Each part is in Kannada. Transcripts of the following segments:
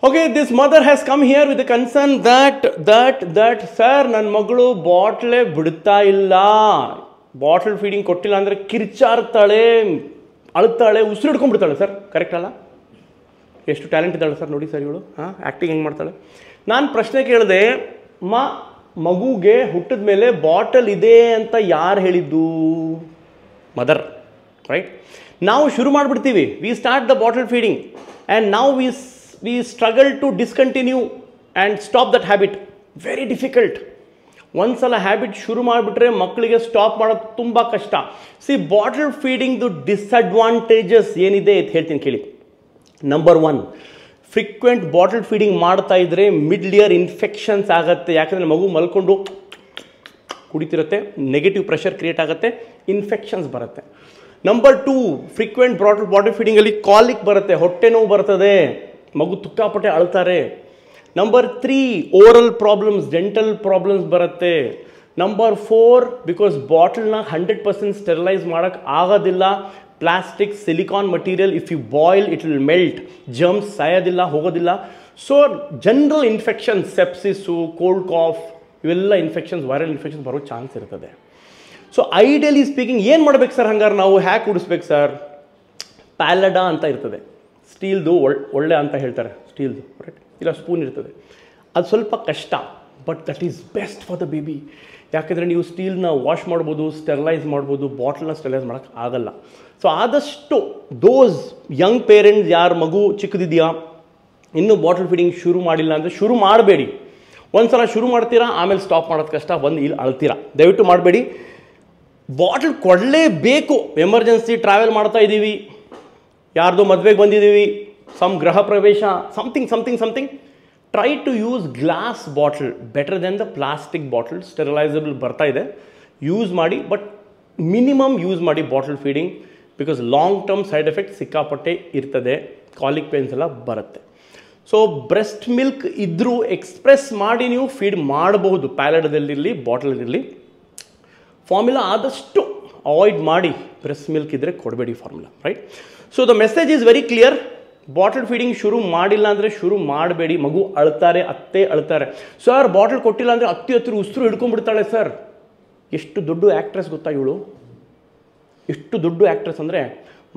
Okay, this mother has come here with a concern that sir, ನನ್ನ ಮಗಳು ಬಾಟ್ಲೇ ಬಿಡ್ತಾ ಇಲ್ಲ, ಬಾಟಲ್ ಫೀಡಿಂಗ್ ಕೊಟ್ಟಿಲ್ಲ ಅಂದರೆ ಕಿರ್ಚಾಡ್ತಾಳೆ, ಅಳ್ತಾಳೆ, ಉಸಿರು ಹಿಡ್ಕೊಂಡ್ಬಿಡ್ತಾಳೆ ಸರ್. ಕರೆಕ್ಟ್ ಅಲ್ಲ? ಎಷ್ಟು ಟ್ಯಾಲೆಂಟ್ ಇದ್ದಾಳೆ ಸರ್ ನೋಡಿ ಸರ್ ಇವಳು. ಆ್ಯಕ್ಟಿಂಗ್ ಹೆಂಗೆ ಮಾಡ್ತಾಳೆ. ನಾನು ಪ್ರಶ್ನೆ ಕೇಳಿದೆ, ಮಗುಗೆ ಹುಟ್ಟಿದ ಮೇಲೆ ಬಾಟಲ್ ಇದೆ ಅಂತ ಯಾರು ಹೇಳಿದ್ದು? Mother, right? ನಾವು ಶುರು ಮಾಡಿಬಿಡ್ತೀವಿ, we start the bottle feeding and ನಾವು we struggle to discontinue and stop that habit. Very difficult. ಒಂದ್ಸಲ ಹ್ಯಾಬಿಟ್ ಶುರು ಮಾಡಿಬಿಟ್ರೆ ಮಕ್ಕಳಿಗೆ ಸ್ಟಾಪ್ ಮಾಡೋದು ತುಂಬ ಕಷ್ಟ. ಸಿ, ಬಾಟಲ್ ಫೀಡಿಂಗ್ದು ಡಿಸ್ಅಡ್ವಾಂಟೇಜಸ್ ಏನಿದೆ ಅಂತ ಹೇಳ್ತೀನಿ ಕೇಳಿ. ನಂಬರ್ 1, ಫ್ರೀಕ್ವೆಂಟ್ ಬಾಟಲ್ ಫೀಡಿಂಗ್ ಮಾಡ್ತಾ ಇದ್ರೆ ಮಿಡ್ಲ್ ಇಯರ್ ಇನ್ಫೆಕ್ಷನ್ಸ್ ಆಗುತ್ತೆ. ಯಾಕಂದರೆ ಮಗು ಮಲ್ಕೊಂಡು ಕುಡಿತಿರುತ್ತೆ, ನೆಗೆಟಿವ್ ಪ್ರೆಷರ್ ಕ್ರಿಯೇಟ್ ಆಗುತ್ತೆ, ಇನ್ಫೆಕ್ಷನ್ಸ್ ಬರುತ್ತೆ. ನಂಬರ್ 2, ಫ್ರೀಕ್ವೆಂಟ್ ಬಾಟಲ್ ಫೀಡಿಂಗಲ್ಲಿ ಕಾಲಿಕ್ ಬರುತ್ತೆ, ಹೊಟ್ಟೆ ನೋವು ಬರ್ತದೆ, ಮಗು ತುಕ್ಕಾಪಟ್ಟೆ ಅಳ್ತಾರೆ. Number 3, oral problems, dental problems ಬರುತ್ತೆ. ನಂಬರ್ 4, ಬಿಕಾಸ್ ಬಾಟಲ್ನ 100% ಸ್ಟೆರಿಲೈಸ್ ಮಾಡೋಕ್ಕೆ ಆಗೋದಿಲ್ಲ. Plastic, silicone material, if you boil it will melt, germs ಸಾಯೋದಿಲ್ಲ, ಹೋಗೋದಿಲ್ಲ. So general infections, sepsis, cold cough, ಇವೆಲ್ಲ ಇನ್ಫೆಕ್ಷನ್ಸ್, ವೈರಲ್ ಇನ್ಫೆಕ್ಷನ್ಸ್ ಬರೋ ಚಾನ್ಸ್ ಇರ್ತದೆ. ಸೊ ಐಡಿಯಲಿ ಸ್ಪೀಕಿಂಗ್ ಏನು ಮಾಡ್ಬೇಕು ಸರ್? ಹಂಗಾರೆ ನಾವು ಹ್ಯಾಕ್ ಕುಡಿಸ್ಬೇಕು ಸರ್? ಪ್ಯಾಲಡಾ ಅಂತ ಇರ್ತದೆ, ಸ್ಟೀಲ್ದು ಒಳ್ಳೆ ಅಂತ ಹೇಳ್ತಾರೆ, ಸ್ಟೀಲ್ದು, ರೈಟ್? ಇಲ್ಲ ಸ್ಪೂನ್ ಇರ್ತದೆ. ಅದು ಸ್ವಲ್ಪ ಕಷ್ಟ, but that is best for the baby. ಯಾಕೆಂದರೆ ನೀವು ಸ್ಟೀಲ್ನ ವಾಶ್ ಮಾಡ್ಬೋದು, ಸ್ಟೆರಿಲೈಸ್ ಮಾಡ್ಬೋದು, ಬಾಟ್ಲನ್ನ ಸ್ಟೆರಿಲೈಸ್ ಮಾಡೋಕ್ಕೆ ಆಗಲ್ಲ. ಸೊ ಆದಷ್ಟು ದೋಸ್ ಯಂಗ್ ಪೇರೆಂಟ್ಸ್ ಯಾರ ಮಗು ಚಿಕ್ಕದಿದೆಯಾ, ಇನ್ನೂ ಬಾಟಲ್ ಫೀಡಿಂಗ್ ಶುರು ಮಾಡಿಲ್ಲ ಅಂದರೆ ಶುರು ಮಾಡಬೇಡಿ. ಒಂದು ಸಲ ಶುರು ಮಾಡ್ತೀರಾ, ಆಮೇಲೆ ಸ್ಟಾಪ್ ಮಾಡೋದು ಕಷ್ಟ, ಬಂದು ಇಲ್ಲಿ ಅಳ್ತೀರಾ. ದಯವಿಟ್ಟು ಮಾಡಬೇಡಿ. ಬಾಟಲ್ ಕೊಡಲೇಬೇಕು. ಎಮರ್ಜೆನ್ಸಿ ಟ್ರಾವೆಲ್ ಮಾಡ್ತಾ ಇದ್ದೀವಿ, ಯಾರ್ದೋ ಮದುವೆಗೆ ಬಂದಿದ್ದೀವಿ, ಗೃಹ ಪ್ರವೇಶ, something, try to use glass bottle better then the plastic bottle. Sterilisable ಬರ್ತಾ ಇದೆ, ಯೂಸ್ ಮಾಡಿ, ಬಟ್ ಮಿನಿಮಮ್ ಯೂಸ್ ಮಾಡಿ bottle feeding. Because long term side effect ಸಿಕ್ಕಾಪಟ್ಟೆ ಇರ್ತದೆ, ಕಾಲಿಕ್ ಪೇನ್ಸ್ ಎಲ್ಲ ಬರುತ್ತೆ. ಸೊ ಬ್ರೆಸ್ಟ್ ಮಿಲ್ಕ್ ಇದ್ದರೂ ಎಕ್ಸ್ಪ್ರೆಸ್ ಮಾಡಿ ನೀವು ಫೀಡ್ ಮಾಡಬಹುದು, ಪ್ಯಾಲೆಡದಲ್ಲಿರಲಿ, ಬಾಟಲಲ್ಲಿರಲಿ. ಫಾರ್ಮುಲಾ ಆದಷ್ಟು ಅವಾಯ್ಡ್ ಮಾಡಿ, ಬ್ರೆಸ್ಟ್ ಮಿಲ್ಕ್ ಇದ್ದರೆ ಕೊಡಬೇಡಿ formula, right? So the message is very clear. Bottle feeding ಶುರು ಮಾಡಿಲ್ಲ ಅಂದರೆ ಶುರು ಮಾಡಬೇಡಿ. ಮಗು ಅಳ್ತಾರೆ, ಅತ್ತೆ ಅಳ್ತಾರೆ. ಸರ್ ಬಾಟಲ್ ಕೊಟ್ಟಿಲ್ಲ ಅಂದರೆ ಹತ್ತಿರ ಉಸಿರು ಹಿಡ್ಕೊಂಡ್ಬಿಡ್ತಾಳೆ ಸರ್. ಎಷ್ಟು ದೊಡ್ಡ ಆ್ಯಕ್ಟ್ರೆಸ್ ಗೊತ್ತಾ ಇವಳು? ಎಷ್ಟು ದೊಡ್ಡ ಆ್ಯಕ್ಟ್ರೆಸ್ ಅಂದರೆ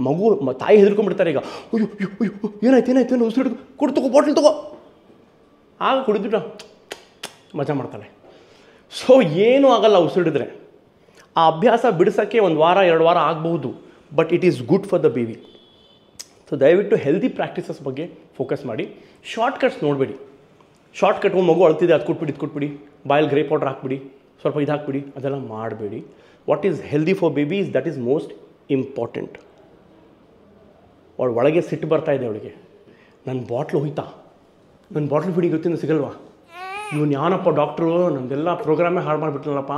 ಮಗು ತಾಯಿ ಹೆದರ್ಕೊಂಡ್ಬಿಡ್ತಾರೆ. ಈಗ ಅಯ್ಯೋ ಏನಾಯ್ತು ಉಸಿರು ಹಿಡ್ಕೊ, ತಗೋ ಬಾಟಲ್ ತಗೋ, ಆಗ ಕುಡಿದ್ಬಿಟ್ಟು ಮಜಾ ಮಾಡ್ತಾಳೆ. ಸೊ ಏನೂ ಆಗಲ್ಲ ಉಸಿರಿಡಿದ್ರೆ. ಆ ಅಭ್ಯಾಸ ಬಿಡಿಸೋಕ್ಕೆ 1 ವಾರ 2 ವಾರ ಆಗಬಹುದು, but it is good for the baby. So ದಯವಿಟ್ಟು ಹೆಲ್ದಿ ಪ್ರಾಕ್ಟೀಸಸ್ ಬಗ್ಗೆ ಫೋಕಸ್ ಮಾಡಿ. ಶಾರ್ಟ್ಕಟ್ಸ್ ನೋಡಬೇಡಿ. ಶಾರ್ಟ್ಕಟ್ ಮಗು ಅಳ್ತಿದೆ, ಅದು ಕೊಟ್ಬಿಡಿ, ಇದು ಕೊಟ್ಬಿಡಿ, ಬಾಯಲ್ಲಿ ಗ್ರೇ ಪೌಡರ್ ಹಾಕ್ಬಿಡಿ, ಸ್ವಲ್ಪ ಇದು ಹಾಕ್ಬಿಡಿ, ಅದೆಲ್ಲ ಮಾಡಬೇಡಿ. What is healthy for babies, that is most important. ಅವಳು ಒಳಗೆ ಸಿಟ್ಟು ಬರ್ತಾ ಇದೆ ಅವಳಿಗೆ, ನನ್ನ ಬಾಟ್ಲು ಹೋಯ್ತಾ, ನನ್ನ ಬಾಟ್ಲ್ ಫೀಡಿಂಗ್ ಗೊತ್ತಿಂದ ಸಿಗಲ್ವಾ, ಇವನು ಯಾನಪ್ಪ ಡಾಕ್ಟ್ರು, ನನ್ನದೆಲ್ಲ ಪ್ರೋಗ್ರಾಮೇ ಹಾಳು ಮಾಡಿಬಿಟ್ನಲ್ಲಪ್ಪ,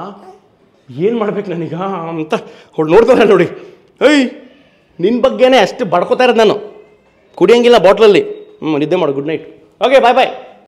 ಏನು ಮಾಡ್ಬೇಕು ನನಗ ಅಂತ ಅವಳು ನೋಡ್ತಾರೆ ನೋಡಿ. ನಿನ್ನ ಬಗ್ಗೆನೇ ಅಷ್ಟು ಬಡ್ಕೋತಾ ಇರೋದು ನಾನು, ಕುಡಿಯೋಂಗಿಲ್ಲ ಬಾಟ್ಲಲ್ಲಿ. ನಿದ್ದೆ ಮಾಡು, ಗುಡ್ ನೈಟ್, ಓಕೆ, ಬಾಯ್ ಬಾಯ್.